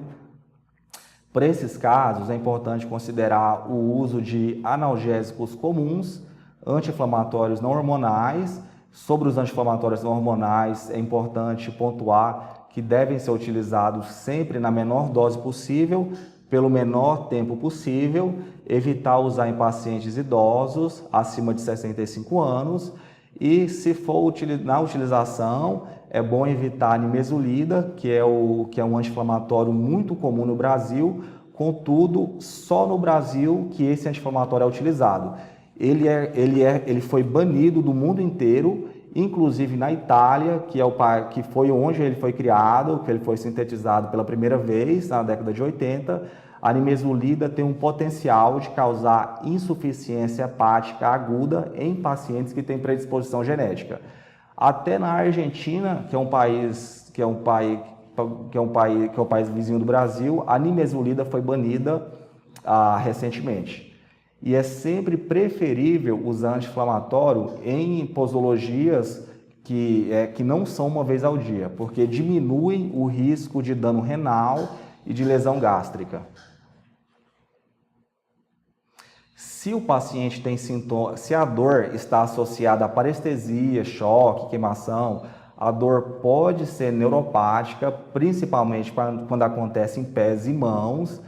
S1: Para esses casos, é importante considerar o uso de analgésicos comuns, anti-inflamatórios não hormonais. Sobre os anti-inflamatórios não hormonais, é importante pontuar que devem ser utilizados sempre na menor dose possível, pelo menor tempo possível, evitar usar em pacientes idosos acima de 65 anos e, se for na utilização, é bom evitar a nimesulida, que é um anti-inflamatório muito comum no Brasil, contudo, só no Brasil que esse anti-inflamatório é utilizado. Ele foi banido do mundo inteiro, inclusive na Itália, que foi onde ele foi criado, que ele foi sintetizado pela primeira vez na década de 80. A nimesulida tem um potencial de causar insuficiência hepática aguda em pacientes que têm predisposição genética. Até na Argentina, que é um país vizinho do Brasil, a nimesulida foi banida recentemente. E é sempre preferível usar anti-inflamatório em posologias que não são uma vez ao dia, porque diminuem o risco de dano renal e de lesão gástrica. Se o paciente tem sintomas, se a dor está associada a parestesia, choque, queimação, a dor pode ser neuropática, principalmente quando acontece em pés e mãos.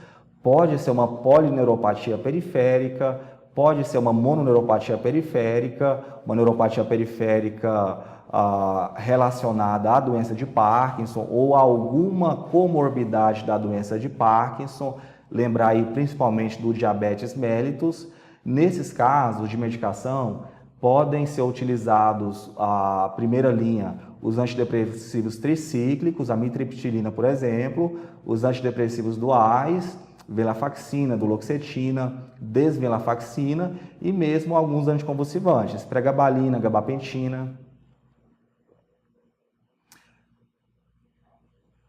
S1: Pode ser uma polineuropatia periférica, pode ser uma mononeuropatia periférica, uma neuropatia periférica relacionada à doença de Parkinson ou a alguma comorbidade da doença de Parkinson. Lembrar aí principalmente do diabetes mellitus. Nesses casos de medicação, podem ser utilizados a primeira linha, os antidepressivos tricíclicos, a mitriptilina, por exemplo, os antidepressivos duais, venlafaxina, duloxetina, desvenlafaxina e mesmo alguns anticonvulsivantes, pregabalina, gabapentina.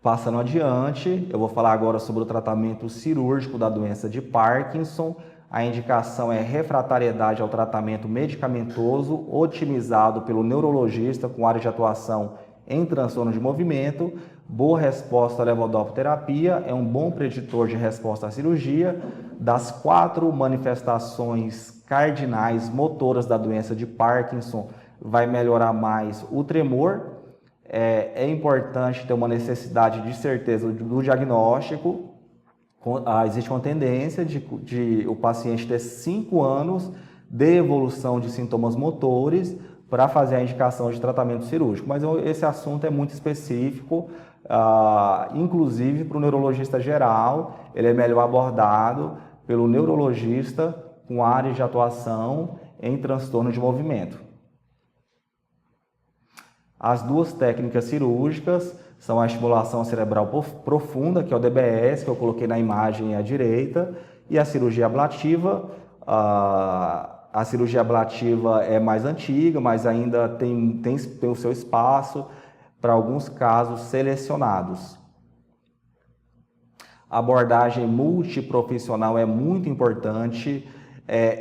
S1: Passando adiante, eu vou falar agora sobre o tratamento cirúrgico da doença de Parkinson. A indicação é refratariedade ao tratamento medicamentoso, otimizado pelo neurologista com área de atuação em transtorno de movimento. Boa resposta à levodopa-terapia é um bom preditor de resposta à cirurgia. Das 4 manifestações cardinais motoras da doença de Parkinson, vai melhorar mais o tremor. É importante ter uma necessidade de certeza do diagnóstico. Existe uma tendência de o paciente ter 5 anos de evolução de sintomas motores para fazer a indicação de tratamento cirúrgico. Mas esse assunto é muito específico, inclusive para o neurologista geral, ele é melhor abordado pelo neurologista com área de atuação em transtorno de movimento. As 2 técnicas cirúrgicas são a estimulação cerebral profunda, que é o DBS, que eu coloquei na imagem à direita, e a cirurgia ablativa. A cirurgia ablativa é mais antiga, mas ainda tem o seu espaço para alguns casos selecionados. A abordagem multiprofissional é muito importante,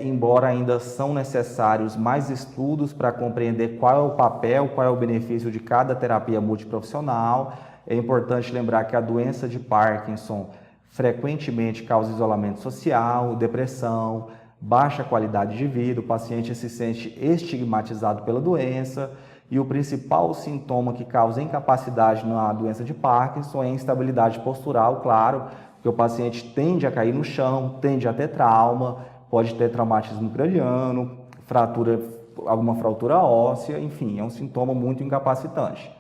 S1: embora ainda são necessários mais estudos para compreender qual é o papel, qual é o benefício de cada terapia multiprofissional. É importante lembrar que a doença de Parkinson frequentemente causa isolamento social, depressão, baixa qualidade de vida, o paciente se sente estigmatizado pela doença e o principal sintoma que causa incapacidade na doença de Parkinson é a instabilidade postural, claro, que o paciente tende a cair no chão, tende a ter trauma, pode ter traumatismo craniano, alguma fratura óssea, enfim, é um sintoma muito incapacitante.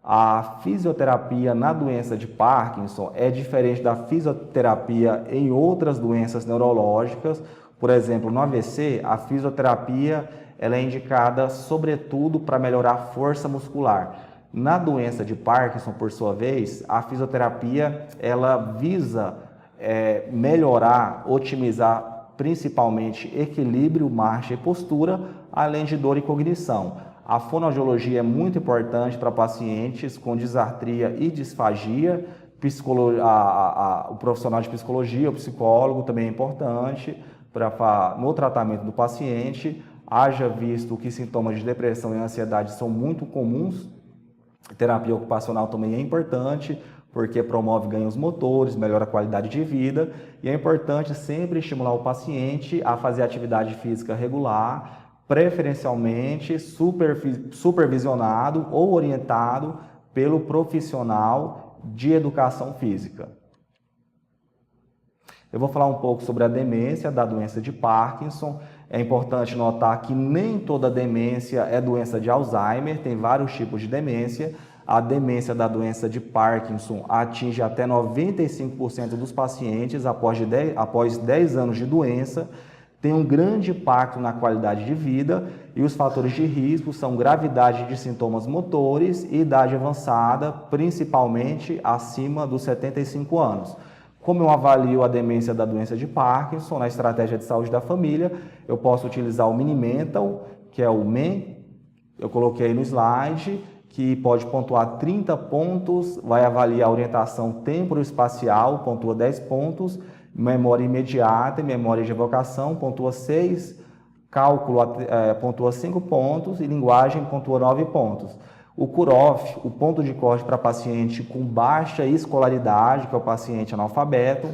S1: A fisioterapia na doença de Parkinson é diferente da fisioterapia em outras doenças neurológicas. Por exemplo, no AVC, a fisioterapia ela é indicada sobretudo para melhorar a força muscular. Na doença de Parkinson, por sua vez, a fisioterapia ela visa melhorar, otimizar principalmente equilíbrio, marcha e postura, além de dor e cognição. A fonoaudiologia é muito importante para pacientes com disartria e disfagia. O profissional de psicologia, o psicólogo também é importante no tratamento do paciente. Haja visto que sintomas de depressão e ansiedade são muito comuns. Terapia ocupacional também é importante, porque promove ganhos motores, melhora a qualidade de vida, e é importante sempre estimular o paciente a fazer atividade física regular, preferencialmente supervisionado ou orientado pelo profissional de educação física. Eu vou falar um pouco sobre a demência da doença de Parkinson. É importante notar que nem toda demência é doença de Alzheimer, tem vários tipos de demência. A demência da doença de Parkinson atinge até 95% dos pacientes após 10 anos de doença, tem um grande impacto na qualidade de vida e os fatores de risco são gravidade de sintomas motores e idade avançada, principalmente acima dos 75 anos. Como eu avalio a demência da doença de Parkinson na estratégia de saúde da família, eu posso utilizar o Mini-Mental, que é o MEN, eu coloquei no slide, que pode pontuar 30 pontos, vai avaliar a orientação temporoespacial, pontua 10 pontos, memória imediata e memória de evocação, pontua 6, cálculo pontua 5 pontos e linguagem pontua 9 pontos. O CUROF, o ponto de corte para paciente com baixa escolaridade, que é o paciente analfabeto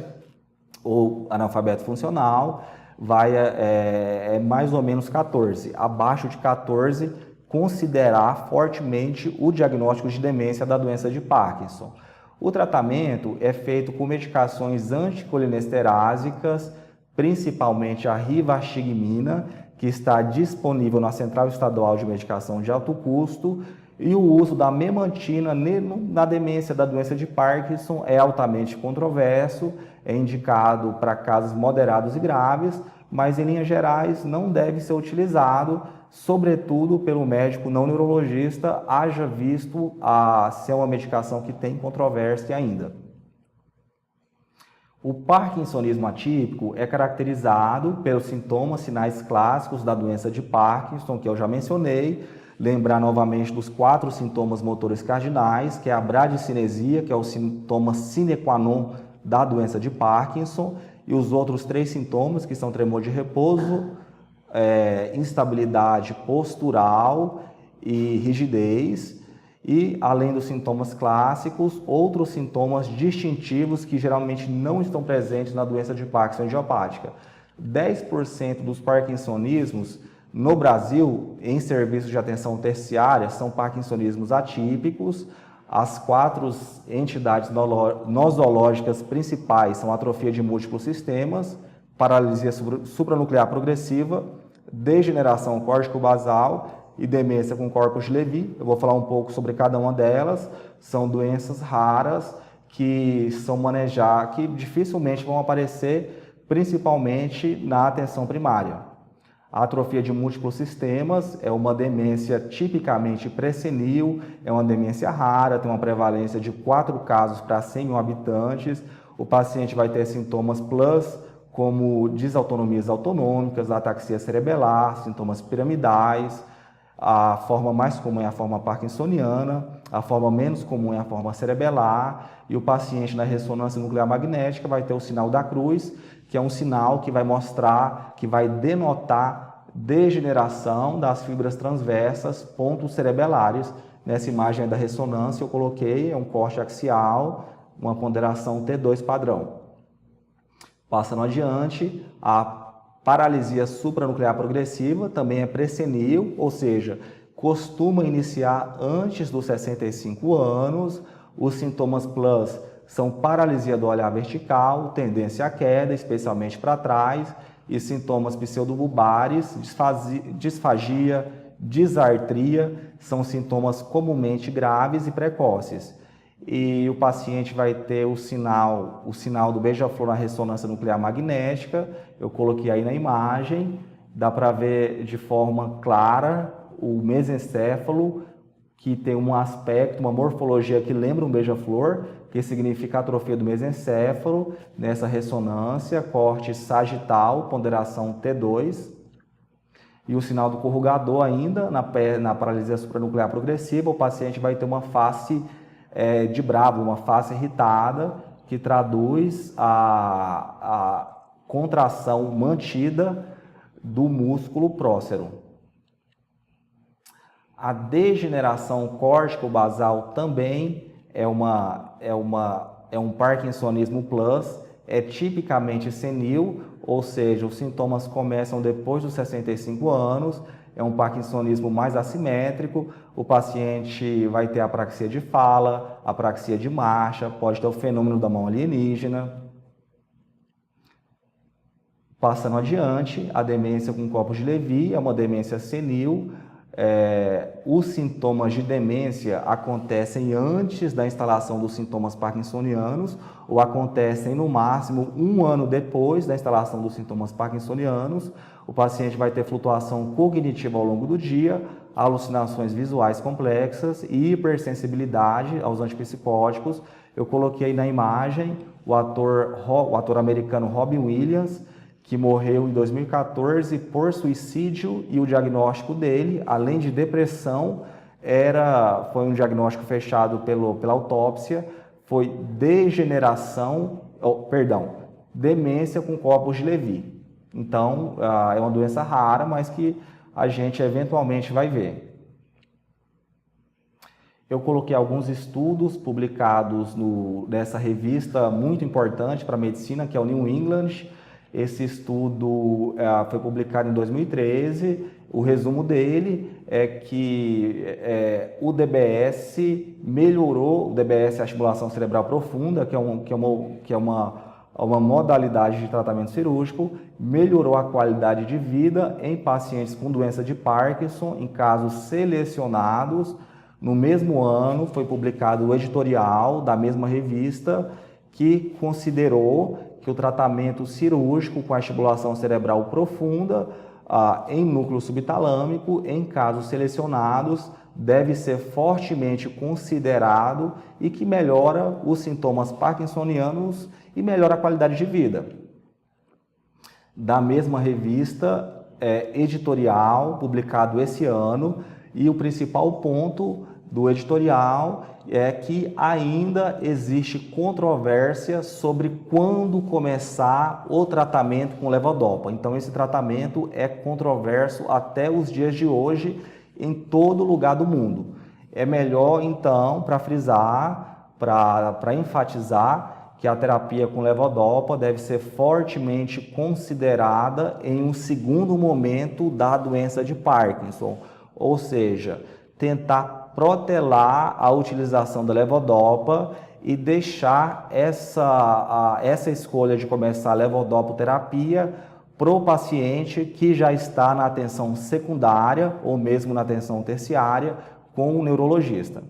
S1: ou analfabeto funcional, é mais ou menos 14. Abaixo de 14, considerar fortemente o diagnóstico de demência da doença de Parkinson. O tratamento é feito com medicações anticolinesterásicas, principalmente a rivastigmina, que está disponível na Central Estadual de Medicação de Alto Custo, e o uso da memantina na demência da doença de Parkinson é altamente controverso, é indicado para casos moderados e graves, mas em linhas gerais não deve ser utilizado, sobretudo pelo médico não neurologista, haja visto ser uma medicação que tem controvérsia ainda. O parkinsonismo atípico é caracterizado pelos sintomas, sinais clássicos da doença de Parkinson, que eu já mencionei. Lembrar novamente dos 4 sintomas motores cardinais, que é a bradicinesia, que é o sintoma sine qua non da doença de Parkinson, e os outros 3 sintomas, que são tremor de repouso, instabilidade postural e rigidez, e além dos sintomas clássicos, outros sintomas distintivos que geralmente não estão presentes na doença de Parkinson idiopática. 10% dos parkinsonismos no Brasil, em serviços de atenção terciária, são parkinsonismos atípicos. As 4 entidades nosológicas principais são atrofia de múltiplos sistemas, paralisia supranuclear progressiva, degeneração córtico-basal e demência com corpus de Levy. Eu vou falar um pouco sobre cada uma delas. São doenças raras que que dificilmente vão aparecer, principalmente na atenção primária. A atrofia de múltiplos sistemas é uma demência tipicamente pré-senil, é uma demência rara, tem uma prevalência de 4 casos para 100 mil habitantes. O paciente vai ter sintomas plus, como desautonomias autonômicas, ataxia cerebelar, sintomas piramidais. A forma mais comum é a forma parkinsoniana, a forma menos comum é a forma cerebelar, e o paciente na ressonância nuclear magnética vai ter o sinal da cruz, que é um sinal que vai mostrar, que vai denotar degeneração das fibras transversas, pontos cerebelares. Nessa imagem da ressonância eu coloquei, um corte axial, uma ponderação T2 padrão. Passando adiante, a paralisia supranuclear progressiva também é pré-senil, ou seja, costuma iniciar antes dos 65 anos. Os sintomas plus são paralisia do olhar vertical, tendência à queda, especialmente para trás, e sintomas pseudobulbares, disfagia, disartria, são sintomas comumente graves e precoces. E o paciente vai ter o sinal do beija-flor na ressonância nuclear magnética. Eu coloquei aí na imagem, dá para ver de forma clara o mesencéfalo, que tem um aspecto, uma morfologia que lembra um beija-flor, que significa atrofia do mesencéfalo, nessa ressonância, corte sagital, ponderação T2, e o sinal do corrugador ainda, na paralisia supranuclear progressiva, o paciente vai ter uma face de bravo, uma face irritada, que traduz a contração mantida do músculo prócero. A degeneração córtico-basal também é um parkinsonismo plus, é tipicamente senil, ou seja, os sintomas começam depois dos 65 anos, é um parkinsonismo mais assimétrico, o paciente vai ter apraxia de fala, apraxia de marcha, pode ter o fenômeno da mão alienígena. Passando adiante, a demência com corpos de Levy é uma demência senil. Os sintomas de demência acontecem antes da instalação dos sintomas parkinsonianos ou acontecem no máximo 1 ano depois da instalação dos sintomas parkinsonianos. O paciente vai ter flutuação cognitiva ao longo do dia, alucinações visuais complexas e hipersensibilidade aos antipsicóticos. Eu coloquei aí na imagem o ator americano Robin Williams, que morreu em 2014 por suicídio, e o diagnóstico dele, além de depressão, foi um diagnóstico fechado pela autópsia, foi demência com corpos de Levy. Então, é uma doença rara, mas que a gente eventualmente vai ver. Eu coloquei alguns estudos publicados nessa revista muito importante para a medicina, que é o New England. Esse estudo foi publicado em 2013. O resumo dele é que o DBS melhorou, o DBS é a estimulação cerebral profunda, que é uma modalidade de tratamento cirúrgico, melhorou a qualidade de vida em pacientes com doença de Parkinson, em casos selecionados. No mesmo ano, foi publicado o editorial da mesma revista, que considerou que o tratamento cirúrgico com a estimulação cerebral profunda em núcleo subtalâmico, em casos selecionados, deve ser fortemente considerado e que melhora os sintomas parkinsonianos e melhora a qualidade de vida. Da mesma revista, editorial, publicado esse ano, e o principal ponto do editorial é que ainda existe controvérsia sobre quando começar o tratamento com levodopa. Então, esse tratamento é controverso até os dias de hoje em todo lugar do mundo. É melhor, então, para frisar, para enfatizar, que a terapia com levodopa deve ser fortemente considerada em um segundo momento da doença de Parkinson, ou seja, tentar protelar a utilização da levodopa e deixar essa escolha de começar a levodopoterapia para o paciente que já está na atenção secundária ou mesmo na atenção terciária com o neurologista.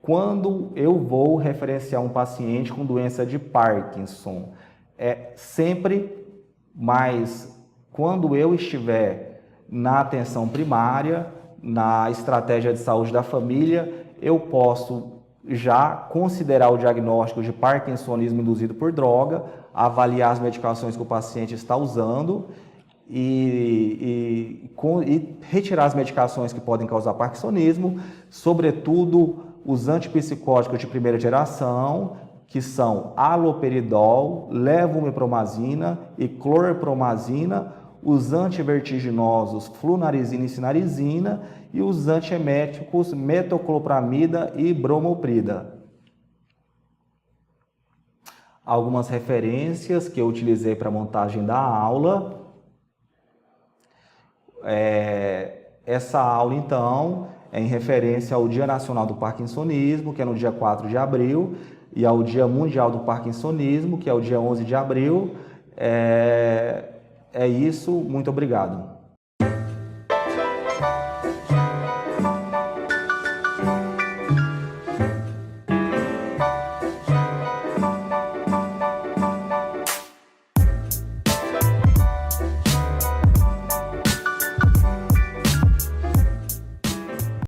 S1: Quando eu vou referenciar um paciente com doença de Parkinson, mas quando eu estiver na atenção primária, na estratégia de saúde da família, eu posso já considerar o diagnóstico de parkinsonismo induzido por droga, avaliar as medicações que o paciente está usando e retirar as medicações que podem causar parkinsonismo, sobretudo os antipsicóticos de primeira geração, que são haloperidol, levomepromazina e clorpromazina, os antivertiginosos flunarizina e cinarizina e os antieméticos metoclopramida e bromoprida. Algumas referências que eu utilizei para a montagem da aula. Essa aula, então, é em referência ao Dia Nacional do Parkinsonismo, que é no dia 4 de abril, e ao Dia Mundial do Parkinsonismo, que é o dia 11 de abril. É isso, muito obrigado.